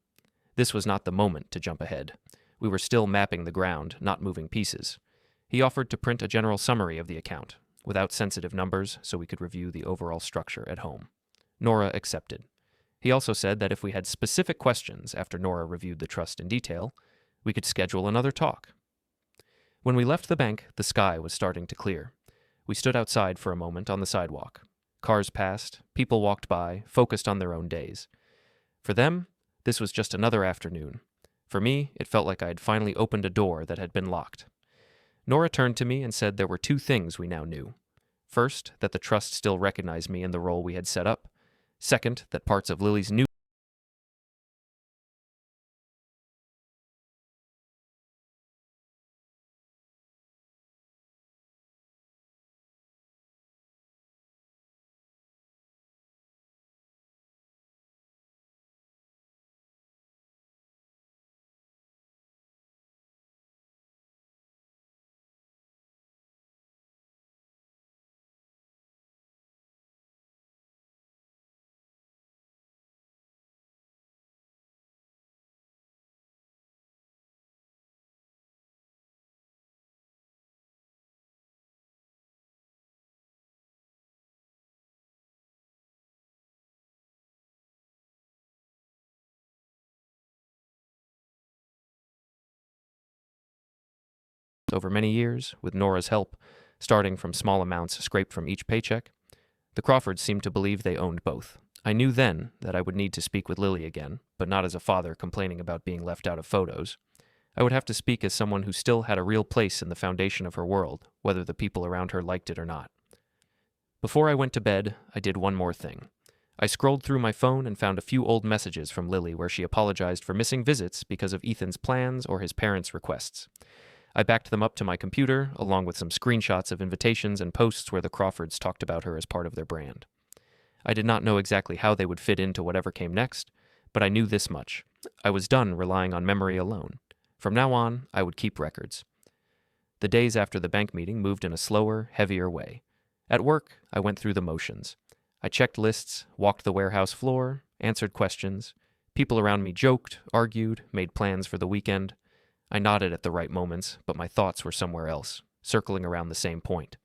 This was not the moment to jump ahead. We were still mapping the ground, not moving pieces. He offered to print a general summary of the account, without sensitive numbers, so we could review the overall structure at home. Nora accepted. He also said that if we had specific questions after Nora reviewed the trust in detail, we could schedule another talk. When we left the bank, the sky was starting to clear. We stood outside for a moment on the sidewalk. Cars passed, people walked by, focused on their own days. For them, this was just another afternoon. For me, it felt like I had finally opened a door that had been locked. Nora turned to me and said there were two things we now knew. First, that the trust still recognized me in the role we had set up. Second, that parts of Lily's new over many years, with Nora's help, starting from small amounts scraped from each paycheck. The Crawfords seemed to believe they owned both. I knew then that I would need to speak with Lily again, but not as a father complaining about being left out of photos. I would have to speak as someone who still had a real place in the foundation of her world, whether the people around her liked it or not. Before I went to bed, I did one more thing. I scrolled through my phone and found a few old messages from Lily where she apologized for missing visits because of Ethan's plans or his parents' requests. I backed them up to my computer, along with some screenshots of invitations and posts where the Crawfords talked about her as part of their brand. I did not know exactly how they would fit into whatever came next, but I knew this much. I was done relying on memory alone. From now on, I would keep records. The days after the bank meeting moved in a slower, heavier way. At work, I went through the motions. I checked lists, walked the warehouse floor, answered questions. People around me joked, argued, made plans for the weekend. I nodded at the right moments, but my thoughts were somewhere else, circling around the same point.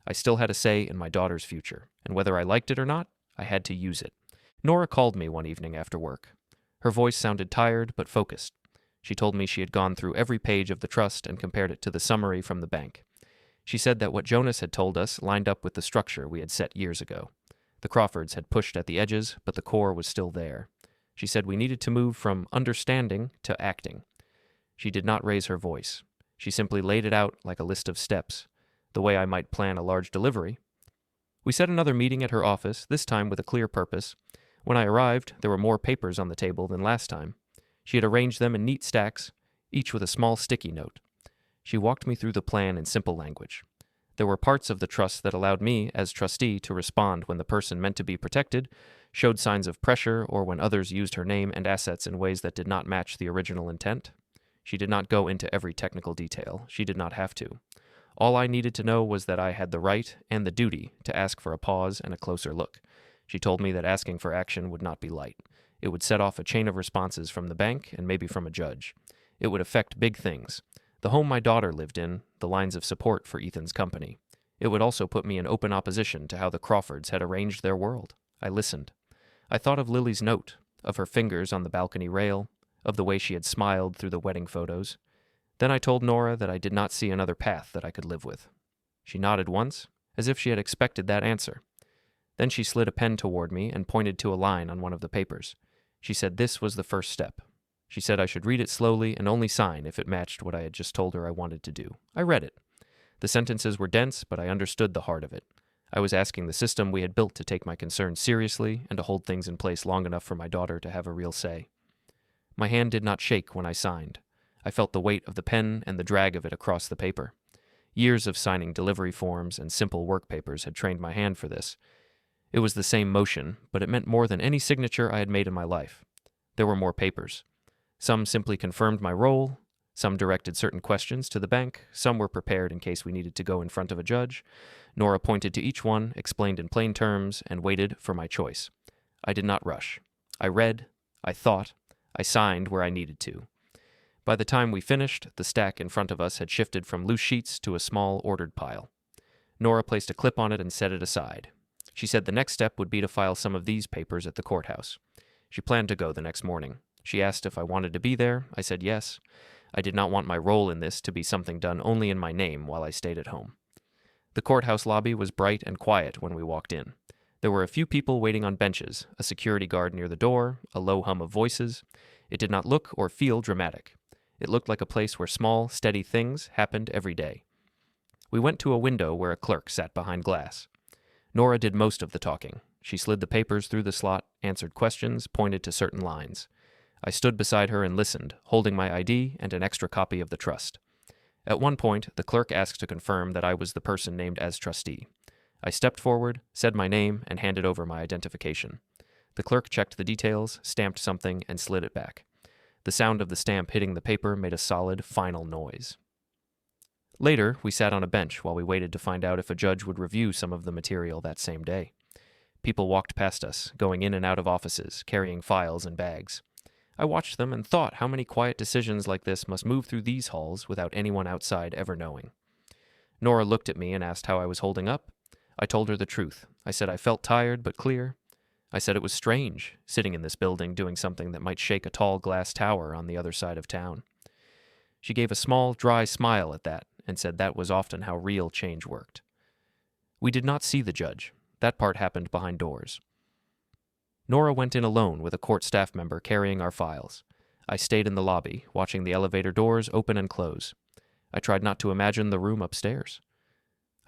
I still had a say in my daughter's future, and whether I liked it or not, I had to use it. Nora called me one evening after work. Her voice sounded tired but focused. She told me she had gone through every page of the trust and compared it to the summary from the bank. She said that what Jonas had told us lined up with the structure we had set years ago. The Crawfords had pushed at the edges, but the core was still there. She said we needed to move from understanding to acting. She did not raise her voice. She simply laid it out like a list of steps, the way I might plan a large delivery. We set another meeting at her office, this time with a clear purpose. When I arrived, there were more papers on the table than last time. She had arranged them in neat stacks, each with a small sticky note. She walked me through the plan in simple language. There were parts of the trust that allowed me, as trustee, to respond when the person meant to be protected showed signs of pressure or when others used her name and assets in ways that did not match the original intent. She did not go into every technical detail. She did not have to. All I needed to know was that I had the right and the duty to ask for a pause and a closer look. She told me that asking for action would not be light. It would set off a chain of responses from the bank and maybe from a judge. It would affect big things. The home my daughter lived in, the lines of support for Ethan's company. It would also put me in open opposition to how the Crawfords had arranged their world. I listened. I thought of Lily's note, of her fingers on the balcony rail, of the way she had smiled through the wedding photos. Then I told Nora that I did not see another path that I could live with. She nodded once, as if she had expected that answer. Then she slid a pen toward me and pointed to a line on one of the papers. She said this was the first step. She said I should read it slowly and only sign if it matched what I had just told her I wanted to do. I read it. The sentences were dense, but I understood the heart of it. I was asking the system we had built to take my concerns seriously and to hold things in place long enough for my daughter to have a real say. My hand did not shake when I signed. I felt the weight of the pen and the drag of it across the paper. Years of signing delivery forms and simple work papers had trained my hand for this. It was the same motion, but it meant more than any signature I had made in my life. There were more papers. Some simply confirmed my role, some directed certain questions to the bank, some were prepared in case we needed to go in front of a judge. Nora pointed to each one, explained in plain terms, and waited for my choice. I did not rush. I read, I thought, I signed where I needed to. By the time we finished, the stack in front of us had shifted from loose sheets to a small, ordered pile. Nora placed a clip on it and set it aside. She said the next step would be to file some of these papers at the courthouse. She planned to go the next morning. She asked if I wanted to be there. I said yes. I did not want my role in this to be something done only in my name while I stayed at home. The courthouse lobby was bright and quiet when we walked in. There were a few people waiting on benches, a security guard near the door, a low hum of voices. It did not look or feel dramatic. It looked like a place where small, steady things happened every day. We went to a window where a clerk sat behind glass. Nora did most of the talking. She slid the papers through the slot, answered questions, pointed to certain lines. I stood beside her and listened, holding my ID and an extra copy of the trust. At one point, the clerk asked to confirm that I was the person named as trustee. I stepped forward, said my name, and handed over my identification. The clerk checked the details, stamped something, and slid it back. The sound of the stamp hitting the paper made a solid, final noise. Later, we sat on a bench while we waited to find out if a judge would review some of the material that same day. People walked past us, going in and out of offices, carrying files and bags. I watched them and thought how many quiet decisions like this must move through these halls without anyone outside ever knowing. Nora looked at me and asked how I was holding up. I told her the truth. I said I felt tired but clear. I said it was strange, sitting in this building doing something that might shake a tall glass tower on the other side of town. She gave a small, dry smile at that and said that was often how real change worked. We did not see the judge. That part happened behind doors. Nora went in alone with a court staff member carrying our files. I stayed in the lobby, watching the elevator doors open and close. I tried not to imagine the room upstairs.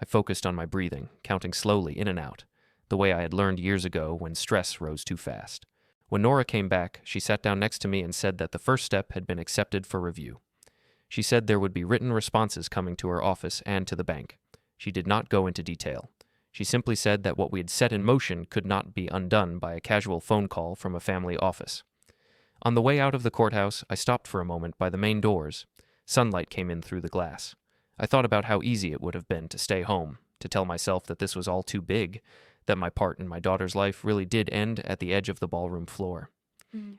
I focused on my breathing, counting slowly in and out, the way I had learned years ago when stress rose too fast. When Nora came back, she sat down next to me and said that the first step had been accepted for review. She said there would be written responses coming to her office and to the bank. She did not go into detail. She simply said that what we had set in motion could not be undone by a casual phone call from a family office. On the way out of the courthouse, I stopped for a moment by the main doors. Sunlight came in through the glass. I thought about how easy it would have been to stay home, to tell myself that this was all too big, that my part in my daughter's life really did end at the edge of the ballroom floor.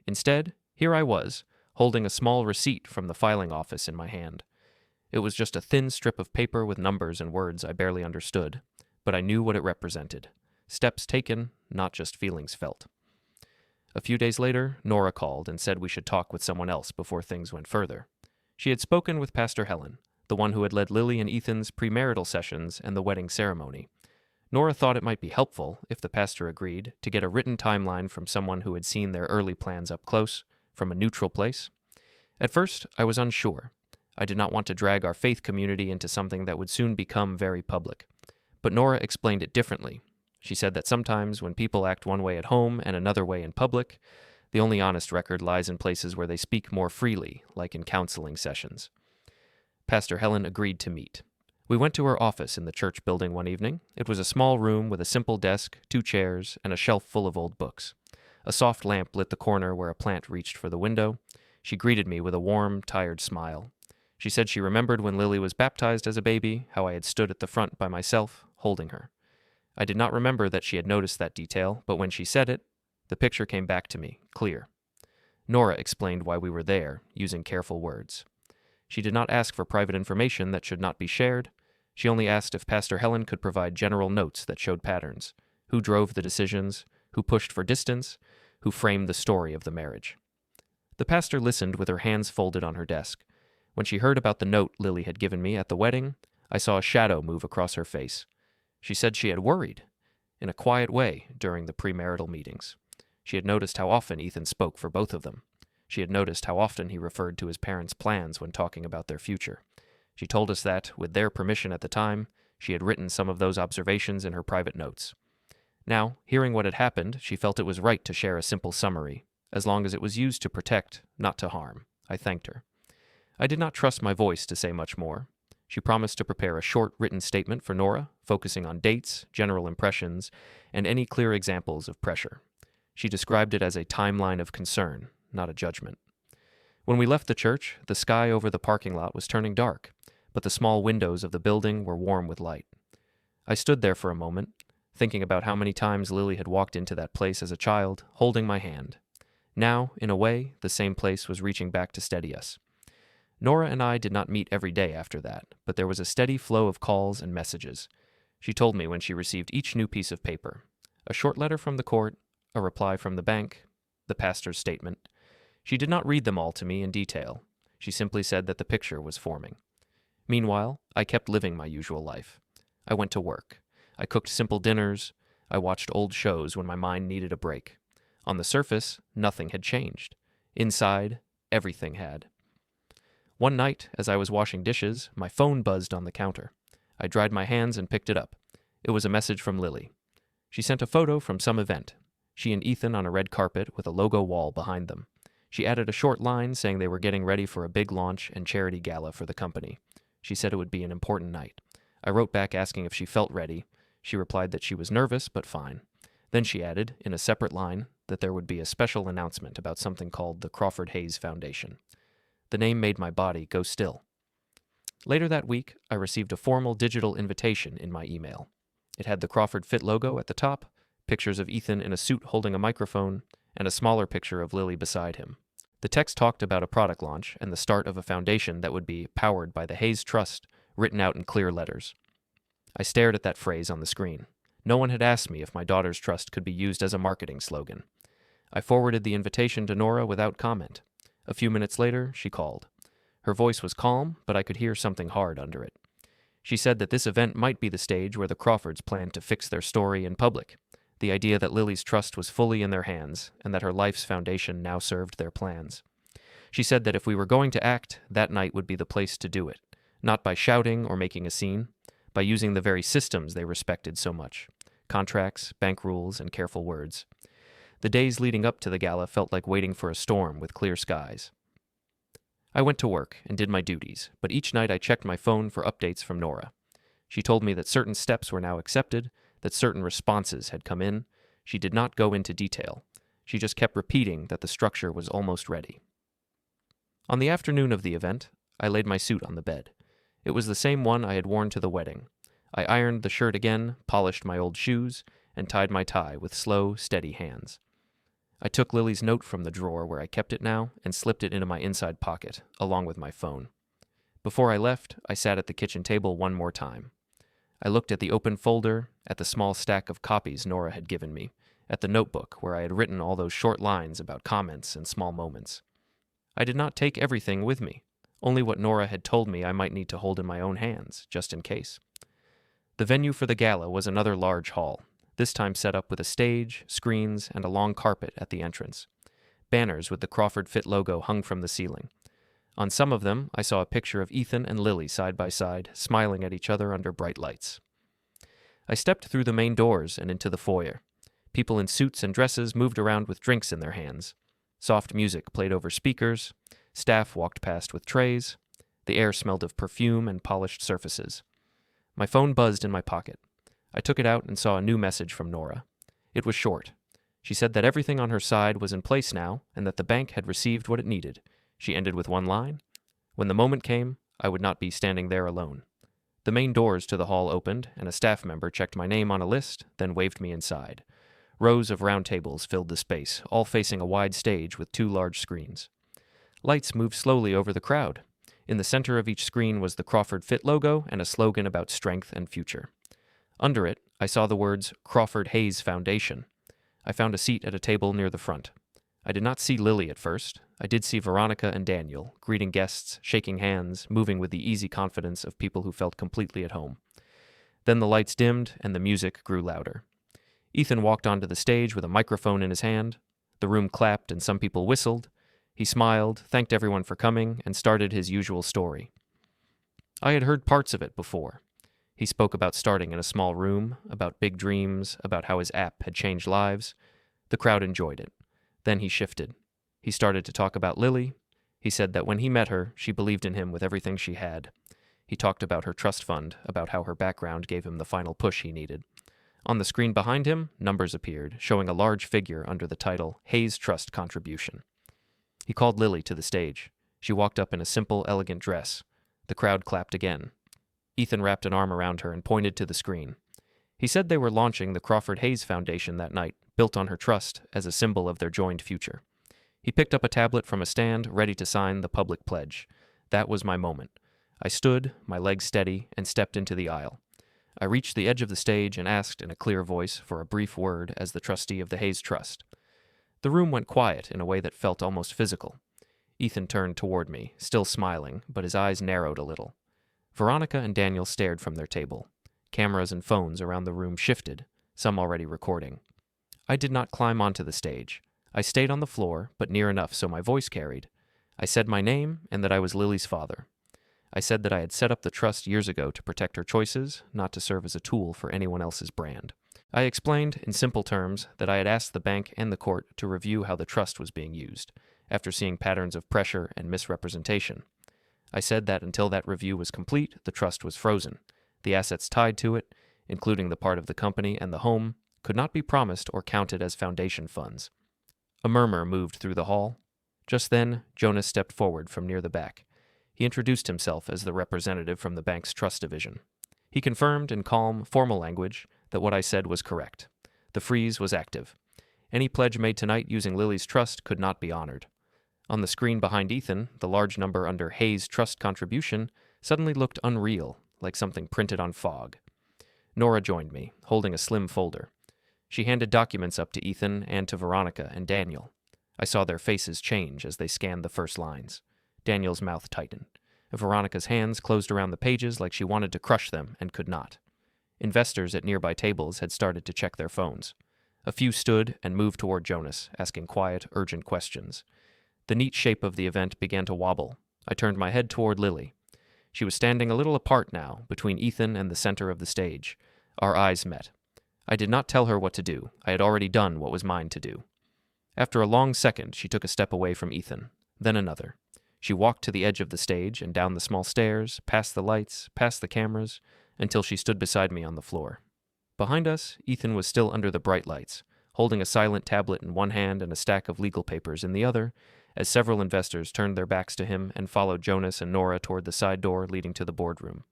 Instead, here I was, holding a small receipt from the filing office in my hand. It was just a thin strip of paper with numbers and words I barely understood, but I knew what it represented. Steps taken, not just feelings felt. A few days later, Nora called and said we should talk with someone else before things went further. She had spoken with Pastor Helen, the one who had led Lily and Ethan's premarital sessions and the wedding ceremony. Nora thought it might be helpful, if the pastor agreed, to get a written timeline from someone who had seen their early plans up close, from a neutral place. At first, I was unsure. I did not want to drag our faith community into something that would soon become very public. But Nora explained it differently. She said that sometimes when people act one way at home and another way in public, the only honest record lies in places where they speak more freely, like in counseling sessions. Pastor Helen agreed to meet. We went to her office in the church building one evening. It was a small room with a simple desk, 2 chairs, and a shelf full of old books. A soft lamp lit the corner where a plant reached for the window. She greeted me with a warm, tired smile. She said she remembered when Lily was baptized as a baby, how I had stood at the front by myself, holding her. I did not remember that she had noticed that detail, but when she said it, the picture came back to me, clear. Nora explained why we were there, using careful words. She did not ask for private information that should not be shared. She only asked if Pastor Helen could provide general notes that showed patterns, who drove the decisions, who pushed for distance, who framed the story of the marriage. The pastor listened with her hands folded on her desk. When she heard about the note Lily had given me at the wedding, I saw a shadow move across her face. She said she had worried, in a quiet way, during the premarital meetings. She had noticed how often Ethan spoke for both of them. She had noticed how often he referred to his parents' plans when talking about their future. She told us that, with their permission at the time, she had written some of those observations in her private notes. Now, hearing what had happened, she felt it was right to share a simple summary, as long as it was used to protect, not to harm. I thanked her. I did not trust my voice to say much more. She promised to prepare a short written statement for Nora, focusing on dates, general impressions, and any clear examples of pressure. She described it as a timeline of concern, not a judgment. When we left the church, the sky over the parking lot was turning dark, but the small windows of the building were warm with light. I stood there for a moment, thinking about how many times Lily had walked into that place as a child, holding my hand. Now, in a way, the same place was reaching back to steady us. Nora and I did not meet every day after that, but there was a steady flow of calls and messages. She told me when she received each new piece of paper: a short letter from the court, a reply from the bank, the pastor's statement. She did not read them all to me in detail. She simply said that the picture was forming. Meanwhile, I kept living my usual life. I went to work. I cooked simple dinners. I watched old shows when my mind needed a break. On the surface, nothing had changed. Inside, everything had. One night, as I was washing dishes, my phone buzzed on the counter. I dried my hands and picked it up. It was a message from Lily. She sent a photo from some event. She and Ethan on a red carpet with a logo wall behind them. She added a short line saying they were getting ready for a big launch and charity gala for the company. She said it would be an important night. I wrote back asking if she felt ready. She replied that she was nervous, but fine. Then she added, in a separate line, that there would be a special announcement about something called the Crawford Hayes Foundation. The name made my body go still. Later that week, I received a formal digital invitation in my email. It had the Crawford Fit logo at the top, pictures of Ethan in a suit holding a microphone, and a smaller picture of Lily beside him. The text talked about a product launch and the start of a foundation that would be powered by the Hayes Trust, written out in clear letters. I stared at that phrase on the screen. No one had asked me if my daughter's trust could be used as a marketing slogan. I forwarded the invitation to Nora without comment. A few minutes later, she called. Her voice was calm, but I could hear something hard under it. She said that this event might be the stage where the Crawfords planned to fix their story in public. The idea that Lily's trust was fully in their hands, and that her life's foundation now served their plans. She said that if we were going to act, that night would be the place to do it, not by shouting or making a scene, by using the very systems they respected so much: contracts, bank rules, and careful words. The days leading up to the gala felt like waiting for a storm with clear skies. I went to work and did my duties, but each night I checked my phone for updates from Nora. She told me that certain steps were now accepted, that certain responses had come in. She did not go into detail. She just kept repeating that the structure was almost ready. On the afternoon of the event, I laid my suit on the bed. It was the same one I had worn to the wedding. I ironed the shirt again, polished my old shoes, and tied my tie with slow, steady hands. I took Lily's note from the drawer where I kept it now and slipped it into my inside pocket, along with my phone. Before I left, I sat at the kitchen table one more time. I looked at the open folder, at the small stack of copies Nora had given me, at the notebook where I had written all those short lines about comments and small moments. I did not take everything with me, only what Nora had told me I might need to hold in my own hands, just in case. The venue for the gala was another large hall, this time set up with a stage, screens, and a long carpet at the entrance. Banners with the Crawford Fit logo hung from the ceiling. On some of them, I saw a picture of Ethan and Lily side by side, smiling at each other under bright lights. I stepped through the main doors and into the foyer. People in suits and dresses moved around with drinks in their hands. Soft music played over speakers. Staff walked past with trays. The air smelled of perfume and polished surfaces. My phone buzzed in my pocket. I took it out and saw a new message from Nora. It was short. She said that everything on her side was in place now and that the bank had received what it needed. She ended with one line: "When the moment came, I would not be standing there alone." The main doors to the hall opened, and a staff member checked my name on a list, then waved me inside. Rows of round tables filled the space, all facing a wide stage with 2 large screens. Lights moved slowly over the crowd. In the center of each screen was the Crawford Fit logo and a slogan about strength and future. Under it, I saw the words Crawford Hayes Foundation. I found a seat at a table near the front. I did not see Lily at first. I did see Veronica and Daniel, greeting guests, shaking hands, moving with the easy confidence of people who felt completely at home. Then the lights dimmed and the music grew louder. Ethan walked onto the stage with a microphone in his hand. The room clapped and some people whistled. He smiled, thanked everyone for coming, and started his usual story. I had heard parts of it before. He spoke about starting in a small room, about big dreams, about how his app had changed lives. The crowd enjoyed it. Then he shifted. He started to talk about Lily. He said that when he met her, she believed in him with everything she had. He talked about her trust fund, about how her background gave him the final push he needed. On the screen behind him, numbers appeared, showing a large figure under the title Hayes Trust Contribution. He called Lily to the stage. She walked up in a simple, elegant dress. The crowd clapped again. Ethan wrapped an arm around her and pointed to the screen. He said they were launching the Crawford Hayes Foundation that night, built on her trust as a symbol of their joined future. He picked up a tablet from a stand, ready to sign the public pledge. That was my moment. I stood, my legs steady, and stepped into the aisle. I reached the edge of the stage and asked in a clear voice for a brief word as the trustee of the Hayes Trust. The room went quiet in a way that felt almost physical. Ethan turned toward me, still smiling, but his eyes narrowed a little. Veronica and Daniel stared from their table. Cameras and phones around the room shifted, some already recording. I did not climb onto the stage. I stayed on the floor, but near enough so my voice carried. I said my name and that I was Lily's father. I said that I had set up the trust years ago to protect her choices, not to serve as a tool for anyone else's brand. I explained, in simple terms, that I had asked the bank and the court to review how the trust was being used, after seeing patterns of pressure and misrepresentation. I said that until that review was complete, the trust was frozen. The assets tied to it, including the part of the company and the home, could not be promised or counted as foundation funds. A murmur moved through the hall. Just then, Jonas stepped forward from near the back. He introduced himself as the representative from the bank's trust division. He confirmed in calm, formal language that what I said was correct. The freeze was active. Any pledge made tonight using Lily's trust could not be honored. On the screen behind Ethan, the large number under Hayes Trust Contribution suddenly looked unreal, like something printed on fog. Nora joined me, holding a slim folder. She handed documents up to Ethan and to Veronica and Daniel. I saw their faces change as they scanned the first lines. Daniel's mouth tightened. Veronica's hands closed around the pages like she wanted to crush them and could not. Investors at nearby tables had started to check their phones. A few stood and moved toward Jonas, asking quiet, urgent questions. The neat shape of the event began to wobble. I turned my head toward Lily. She was standing a little apart now, between Ethan and the center of the stage. Our eyes met. I did not tell her what to do. I had already done what was mine to do. After a long second, she took a step away from Ethan, then another. She walked to the edge of the stage and down the small stairs, past the lights, past the cameras, until she stood beside me on the floor. Behind us, Ethan was still under the bright lights, holding a silent tablet in one hand and a stack of legal papers in the other, as several investors turned their backs to him and followed Jonas and Nora toward the side door leading to the boardroom.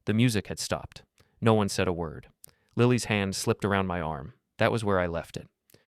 The music had stopped. No one said a word. Lily's hand slipped around my arm. That was where I left it.